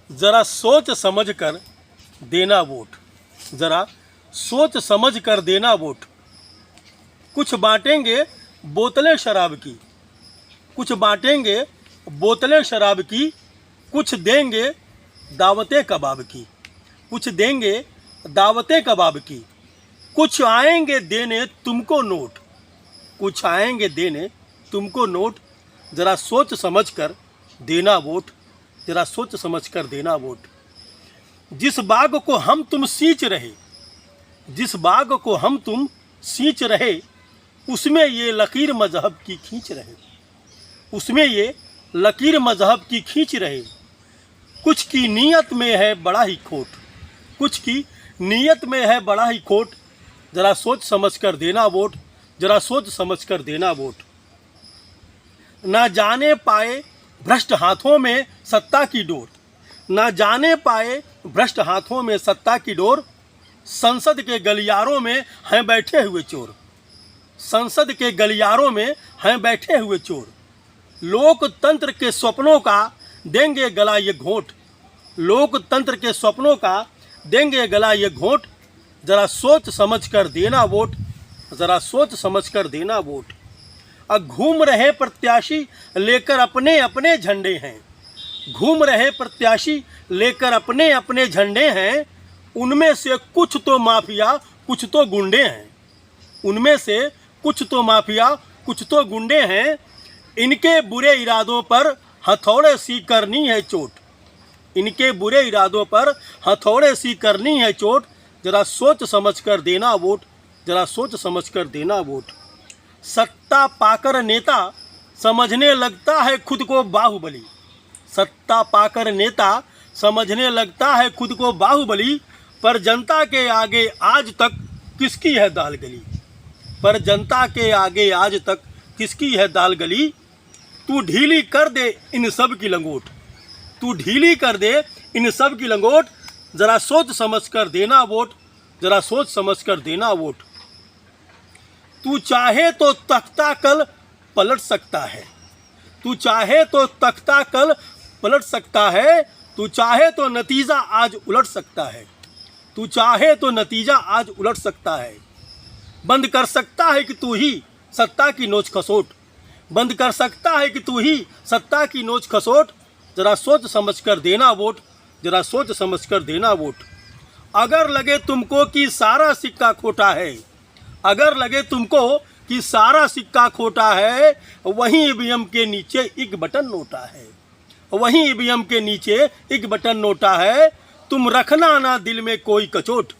ज़रा सोच समझ कर देना वोट, ज़रा सोच समझ कर देना वोट। कुछ बांटेंगे बोतलें शराब की, कुछ बांटेंगे बोतलें शराब की, कुछ देंगे दावतें कबाब की, कुछ देंगे दावतें कबाब की। कुछ आएंगे देने तुमको नोट, कुछ आएंगे देने तुमको नोट। ज़रा सोच समझ कर देना वोट, ज़रा सोच समझ कर देना वोट। जिस बाग को हम तुम सींच रहे, जिस बाग को हम तुम सींच रहे, उसमें ये लकीर मजहब की खींच रहे, उसमें ये लकीर मजहब की खींच रहे। कुछ की नीयत में है बड़ा ही खोट, कुछ की नीयत में है बड़ा ही खोट। ज़रा सोच समझ कर देना वोट, ज़रा सोच समझ कर देना वोट। ना जाने पाए भ्रष्ट हाथों में सत्ता की डोर, ना जाने पाए भ्रष्ट हाथों में सत्ता की डोर। संसद के गलियारों में हैं बैठे हुए चोर, संसद के गलियारों में हैं बैठे हुए चोर। लोकतंत्र के सपनों का देंगे गला ये घोंट, लोकतंत्र के सपनों का देंगे गला ये घोंट। ज़रा सोच समझ कर देना वोट, ज़रा सोच समझ कर देना वोट। अब घूम रहे प्रत्याशी लेकर अपने अपने झंडे हैं, घूम रहे प्रत्याशी लेकर अपने अपने झंडे हैं। उनमें से कुछ तो माफिया कुछ तो गुंडे हैं, उनमें से कुछ तो माफिया कुछ तो गुंडे हैं। इनके बुरे इरादों पर हथौड़े सी करनी है चोट, इनके बुरे इरादों पर हथौड़े सी करनी है चोट। ज़रा सोच समझ कर देना वोट, ज़रा सोच समझ कर देना वोट। सत्ता पाकर नेता समझने लगता है खुद को बाहुबली, सत्ता पाकर नेता समझने लगता है खुद को बाहुबली। पर जनता के आगे आज तक किसकी है दाल गली, पर जनता के आगे आज तक किसकी है दाल गली। तू ढीली कर दे इन सब की लंगोट, तू ढीली कर दे इन सब की लंगोट। ज़रा सोच समझ कर देना वोट, ज़रा सोच समझ कर देना वोट। तू चाहे तो तख्ता कल पलट सकता है, तू चाहे तो तख्ता कल पलट सकता है। तू चाहे तो नतीजा आज उलट सकता है, तू चाहे तो नतीजा आज उलट सकता है। बंद कर सकता है कि तू ही सत्ता की नोच खसोट, बंद कर सकता है कि तू ही सत्ता की नोच खसोट। ज़रा सोच समझ कर देना वोट, ज़रा सोच समझ कर देना वोट। अगर लगे तुमको कि सारा सिक्का खोटा है, अगर लगे तुमको कि सारा सिक्का खोटा है, वहीं ईवीएम के नीचे एक बटन नोटा है, वहीं ईवीएम के नीचे एक बटन नोटा है। तुम रखना ना दिल में कोई कचोट,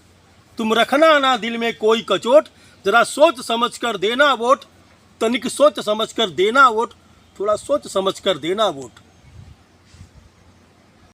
तुम रखना ना दिल में कोई कचोट। ज़रा सोच समझ कर देना वोट, तनिक सोच समझ कर देना वोट, थोड़ा सोच समझ कर देना वोट।